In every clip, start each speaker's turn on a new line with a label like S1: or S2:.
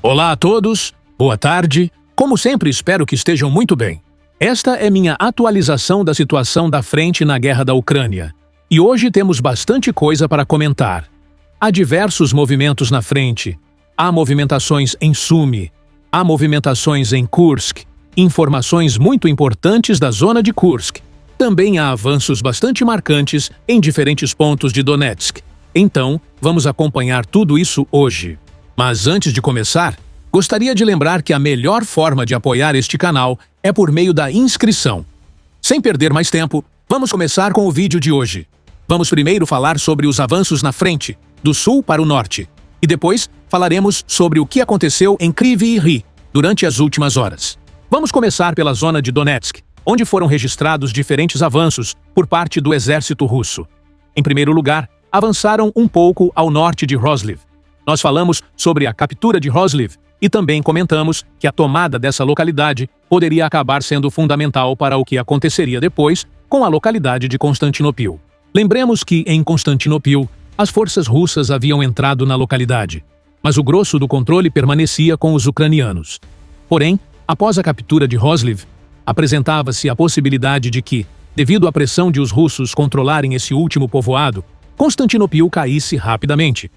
S1: Olá a todos, boa tarde. Como sempre, espero que estejam muito bem. Esta é minha atualização da situação da frente na guerra da Ucrânia. E hoje temos bastante coisa para comentar. Há diversos movimentos na frente. Há movimentações em Sumy. Há movimentações em Kursk. Informações muito importantes da zona de Kursk. Também há avanços bastante marcantes em diferentes pontos de Donetsk. Então, vamos acompanhar tudo isso hoje. Mas antes de começar, gostaria de lembrar que a melhor forma de apoiar este canal é por meio da inscrição. Sem perder mais tempo, vamos começar com o vídeo de hoje. Vamos primeiro falar sobre os avanços na frente, do sul para o norte, e depois falaremos sobre o que aconteceu em Kryvyi Rih durante as últimas horas. Vamos começar pela zona de Donetsk, onde foram registrados diferentes avanços por parte do exército russo. Em primeiro lugar, avançaram um pouco ao norte de Roslivl. Nós falamos sobre a captura de Roslivl e também comentamos que a tomada dessa localidade poderia acabar sendo fundamental para o que aconteceria depois com a localidade de Constantinopil. Lembremos que, em Constantinopil, as forças russas haviam entrado na localidade, mas o grosso do controle permanecia com os ucranianos. Porém, após a captura de Roslivl, apresentava-se a possibilidade de que, devido à pressão de os russos controlarem esse último povoado, Constantinopil caísse rapidamente.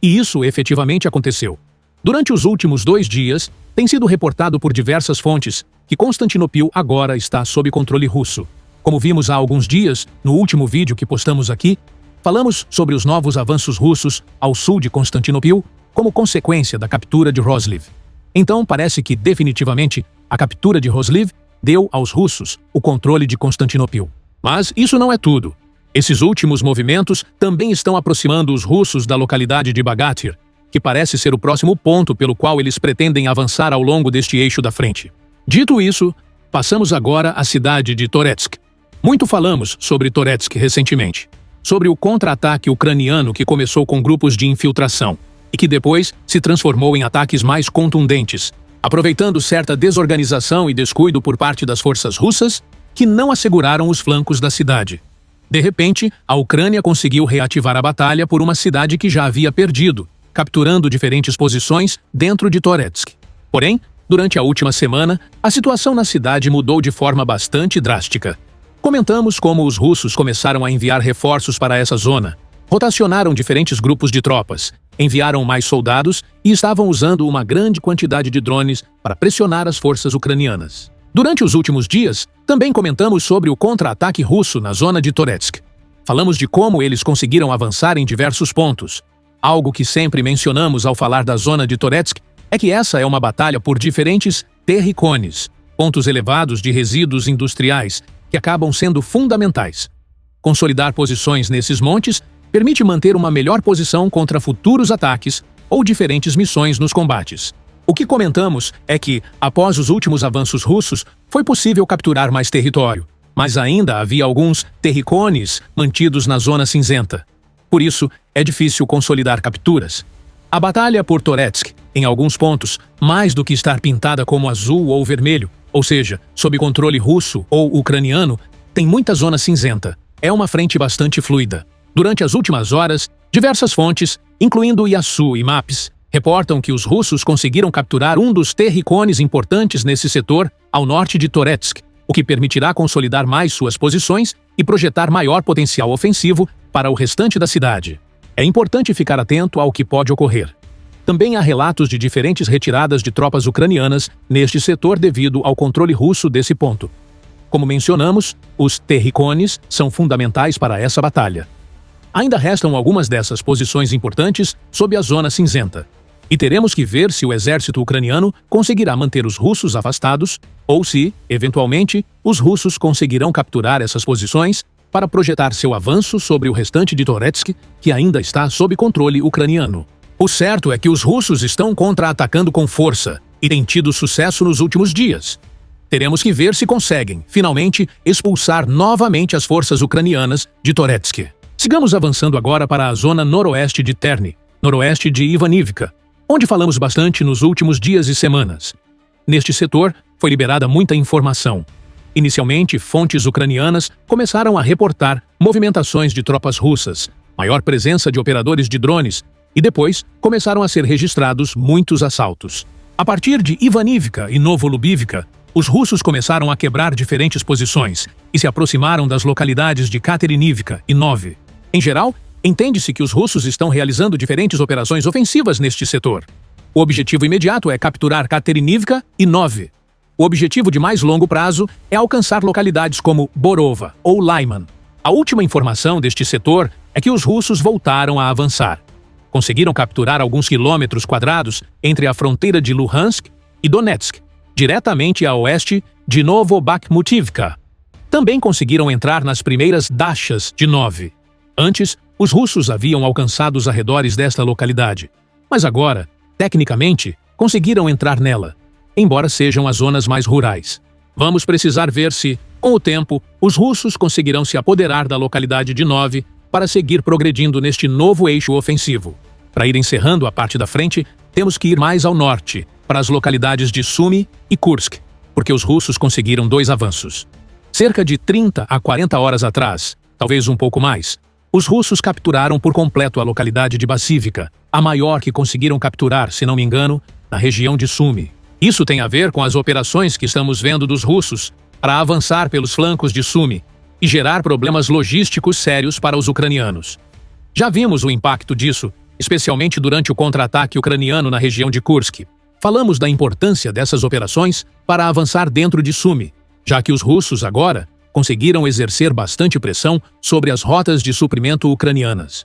S1: E isso efetivamente aconteceu. Durante os últimos 2 dias, tem sido reportado por diversas fontes que Constantinopil agora está sob controle russo. Como vimos há alguns dias, no último vídeo que postamos aqui, falamos sobre os novos avanços russos ao sul de Constantinopil como consequência da captura de Roslivl. Então parece que definitivamente a captura de Roslivl deu aos russos o controle de Constantinopil. Mas isso não é tudo. Esses últimos movimentos também estão aproximando os russos da localidade de Bagatyr, que parece ser o próximo ponto pelo qual eles pretendem avançar ao longo deste eixo da frente. Dito isso, passamos agora à cidade de Toretsk. Muito falamos sobre Toretsk recentemente, sobre o contra-ataque ucraniano que começou com grupos de infiltração e que depois se transformou em ataques mais contundentes, aproveitando certa desorganização e descuido por parte das forças russas que não asseguraram os flancos da cidade. De repente, a Ucrânia conseguiu reativar a batalha por uma cidade que já havia perdido, capturando diferentes posições dentro de Toretsk. Porém, durante a última semana, a situação na cidade mudou de forma bastante drástica. Comentamos como os russos começaram a enviar reforços para essa zona, rotacionaram diferentes grupos de tropas, enviaram mais soldados e estavam usando uma grande quantidade de drones para pressionar as forças ucranianas. Durante os últimos dias, também comentamos sobre o contra-ataque russo na zona de Toretsk. Falamos de como eles conseguiram avançar em diversos pontos. Algo que sempre mencionamos ao falar da zona de Toretsk é que essa é uma batalha por diferentes terricones, pontos elevados de resíduos industriais, que acabam sendo fundamentais. Consolidar posições nesses montes permite manter uma melhor posição contra futuros ataques ou diferentes missões nos combates. O que comentamos é que, após os últimos avanços russos, foi possível capturar mais território, mas ainda havia alguns terricones mantidos na zona cinzenta. Por isso, é difícil consolidar capturas. A batalha por Toretsk, em alguns pontos, mais do que estar pintada como azul ou vermelho, ou seja, sob controle russo ou ucraniano, tem muita zona cinzenta. É uma frente bastante fluida. Durante as últimas horas, diversas fontes, incluindo Yasu e Maps, reportam que os russos conseguiram capturar um dos terricones importantes nesse setor ao norte de Toretsk, o que permitirá consolidar mais suas posições e projetar maior potencial ofensivo para o restante da cidade. É importante ficar atento ao que pode ocorrer. Também há relatos de diferentes retiradas de tropas ucranianas neste setor devido ao controle russo desse ponto. Como mencionamos, os terricones são fundamentais para essa batalha. Ainda restam algumas dessas posições importantes sob a zona cinzenta. E teremos que ver se o exército ucraniano conseguirá manter os russos afastados ou se, eventualmente, os russos conseguirão capturar essas posições para projetar seu avanço sobre o restante de Toretsk, que ainda está sob controle ucraniano. O certo é que os russos estão contra-atacando com força e têm tido sucesso nos últimos dias. Teremos que ver se conseguem, finalmente, expulsar novamente as forças ucranianas de Toretsk. Sigamos avançando agora para a zona noroeste de Terny, noroeste de Ivanivka, onde falamos bastante nos últimos dias e semanas. Neste setor, foi liberada muita informação. Inicialmente, fontes ucranianas começaram a reportar movimentações de tropas russas, maior presença de operadores de drones, e depois começaram a ser registrados muitos assaltos. A partir de Ivanivka e Novolubivka, os russos começaram a quebrar diferentes posições e se aproximaram das localidades de Katerinivka e Nove. Em geral, entende-se que os russos estão realizando diferentes operações ofensivas neste setor. O objetivo imediato é capturar Katerinivka e Nove. O objetivo de mais longo prazo é alcançar localidades como Borova ou Lyman. A última informação deste setor é que os russos voltaram a avançar. Conseguiram capturar alguns quilômetros quadrados entre a fronteira de Luhansk e Donetsk, diretamente a oeste de Novobakhmutivka. Também conseguiram entrar nas primeiras dachas de Nove. Antes, os russos haviam alcançado os arredores desta localidade, mas agora, tecnicamente, conseguiram entrar nela, embora sejam as zonas mais rurais. Vamos precisar ver se, com o tempo, os russos conseguirão se apoderar da localidade de Nove para seguir progredindo neste novo eixo ofensivo. Para ir encerrando a parte da frente, temos que ir mais ao norte, para as localidades de Sumy e Kursk, porque os russos conseguiram 2 avanços. Cerca de 30 a 40 horas atrás, talvez um pouco mais, os russos capturaram por completo a localidade de Bassivka, a maior que conseguiram capturar, se não me engano, na região de Sumy. Isso tem a ver com as operações que estamos vendo dos russos para avançar pelos flancos de Sumy e gerar problemas logísticos sérios para os ucranianos. Já vimos o impacto disso, especialmente durante o contra-ataque ucraniano na região de Kursk. Falamos da importância dessas operações para avançar dentro de Sumy, já que os russos agora conseguiram exercer bastante pressão sobre as rotas de suprimento ucranianas.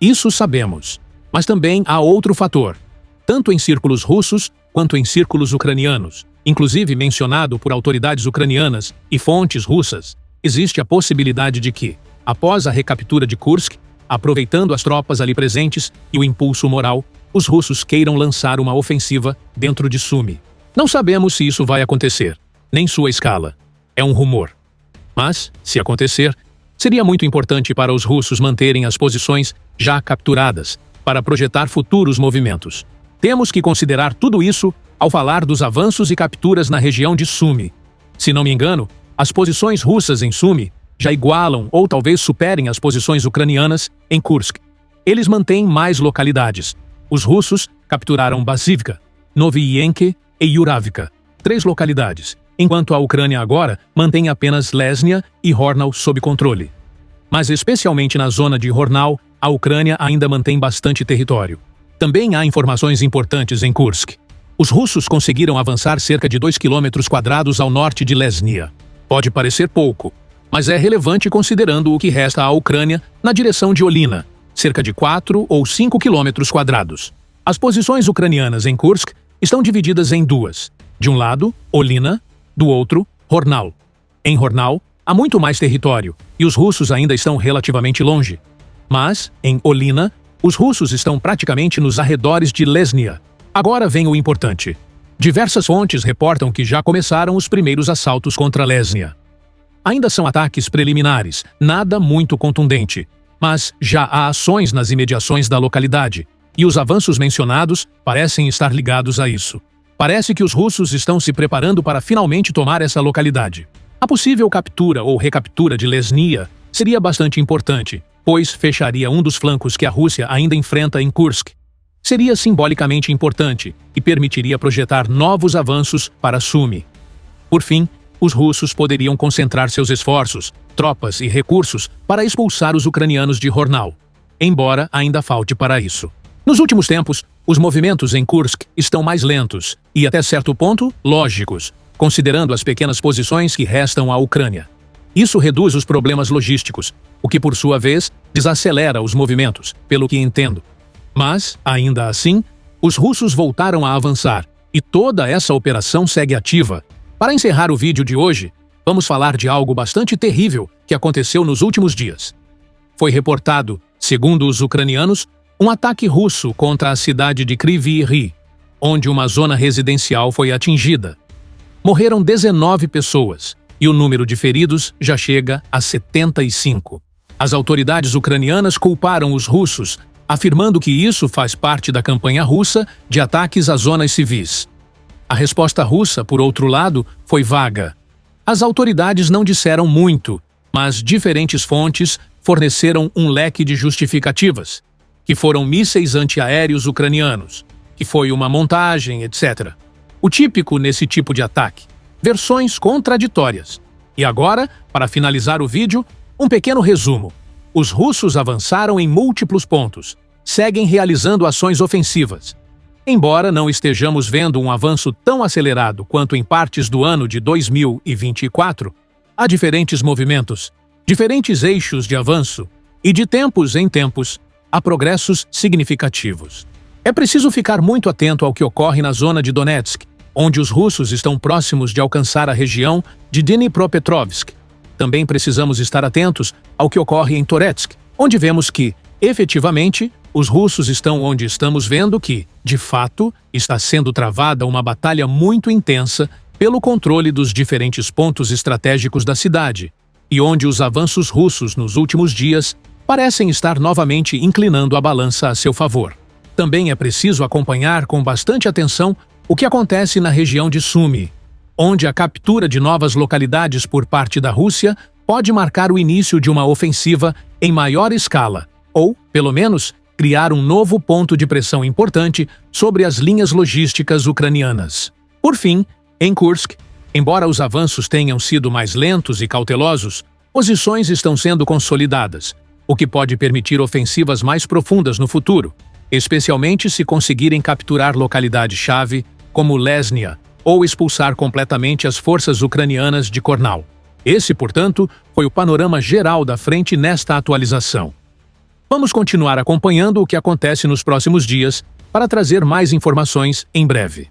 S1: Isso sabemos, mas também há outro fator, tanto em círculos russos quanto em círculos ucranianos, inclusive mencionado por autoridades ucranianas e fontes russas. Existe a possibilidade de que, após a recaptura de Kursk, aproveitando as tropas ali presentes e o impulso moral, os russos queiram lançar uma ofensiva dentro de Sumy. Não sabemos se isso vai acontecer, nem sua escala. É um rumor. Mas, se acontecer, seria muito importante para os russos manterem as posições já capturadas para projetar futuros movimentos. Temos que considerar tudo isso ao falar dos avanços e capturas na região de Sumy. Se não me engano, as posições russas em Sumy já igualam ou talvez superem as posições ucranianas em Kursk. Eles mantêm mais localidades. Os russos capturaram Bassivka, Noviyenke e Yuravka, 3 localidades, enquanto a Ucrânia agora mantém apenas Lesnya e Hornal sob controle. Mas especialmente na zona de Hornal, a Ucrânia ainda mantém bastante território. Também há informações importantes em Kursk. Os russos conseguiram avançar cerca de 2 quilômetros quadrados ao norte de Lesnya. Pode parecer pouco, mas é relevante considerando o que resta à Ucrânia na direção de Olina, cerca de 4 ou 5 quilômetros quadrados. As posições ucranianas em Kursk estão divididas em 2. De um lado, Olina, do outro, Hornal. Em Hornal, há muito mais território e os russos ainda estão relativamente longe. Mas, em Olina, os russos estão praticamente nos arredores de Lesnya. Agora vem o importante. Diversas fontes reportam que já começaram os primeiros assaltos contra Lesnya. Ainda são ataques preliminares, nada muito contundente, mas já há ações nas imediações da localidade, e os avanços mencionados parecem estar ligados a isso. Parece que os russos estão se preparando para finalmente tomar essa localidade. A possível captura ou recaptura de Lesnya seria bastante importante, pois fecharia um dos flancos que a Rússia ainda enfrenta em Kursk. Seria simbolicamente importante e permitiria projetar novos avanços para Sumy. Por fim, os russos poderiam concentrar seus esforços, tropas e recursos para expulsar os ucranianos de Hornal, embora ainda falte para isso. Nos últimos tempos, os movimentos em Kursk estão mais lentos e, até certo ponto, lógicos, considerando as pequenas posições que restam à Ucrânia. Isso reduz os problemas logísticos, o que, por sua vez, desacelera os movimentos, pelo que entendo. Mas, ainda assim, os russos voltaram a avançar e toda essa operação segue ativa. Para encerrar o vídeo de hoje, vamos falar de algo bastante terrível que aconteceu nos últimos dias. Foi reportado, segundo os ucranianos, um ataque russo contra a cidade de Kryvyi Rih, onde uma zona residencial foi atingida. Morreram 19 pessoas e o número de feridos já chega a 75. As autoridades ucranianas culparam os russos, afirmando que isso faz parte da campanha russa de ataques às zonas civis. A resposta russa, por outro lado, foi vaga. As autoridades não disseram muito, mas diferentes fontes forneceram um leque de justificativas, que foram mísseis antiaéreos ucranianos, que foi uma montagem, etc. O típico nesse tipo de ataque: versões contraditórias. E agora, para finalizar o vídeo, um pequeno resumo. Os russos avançaram em múltiplos pontos, seguem realizando ações ofensivas. Embora não estejamos vendo um avanço tão acelerado quanto em partes do ano de 2024, há diferentes movimentos, diferentes eixos de avanço, e de tempos em tempos, há progressos significativos. É preciso ficar muito atento ao que ocorre na zona de Donetsk, onde os russos estão próximos de alcançar a região de Dnipropetrovsk. Também precisamos estar atentos ao que ocorre em Toretsk, onde vemos que, efetivamente, os russos estão onde estamos vendo que, de fato, está sendo travada uma batalha muito intensa pelo controle dos diferentes pontos estratégicos da cidade, e onde os avanços russos nos últimos dias parecem estar novamente inclinando a balança a seu favor. Também é preciso acompanhar com bastante atenção o que acontece na região de Sumy, onde a captura de novas localidades por parte da Rússia pode marcar o início de uma ofensiva em maior escala, ou, pelo menos, criar um novo ponto de pressão importante sobre as linhas logísticas ucranianas. Por fim, em Kursk, embora os avanços tenham sido mais lentos e cautelosos, posições estão sendo consolidadas, o que pode permitir ofensivas mais profundas no futuro, especialmente se conseguirem capturar localidade-chave como Lesnya ou expulsar completamente as forças ucranianas de Kornal. Esse, portanto, foi o panorama geral da frente nesta atualização. Vamos continuar acompanhando o que acontece nos próximos dias para trazer mais informações em breve.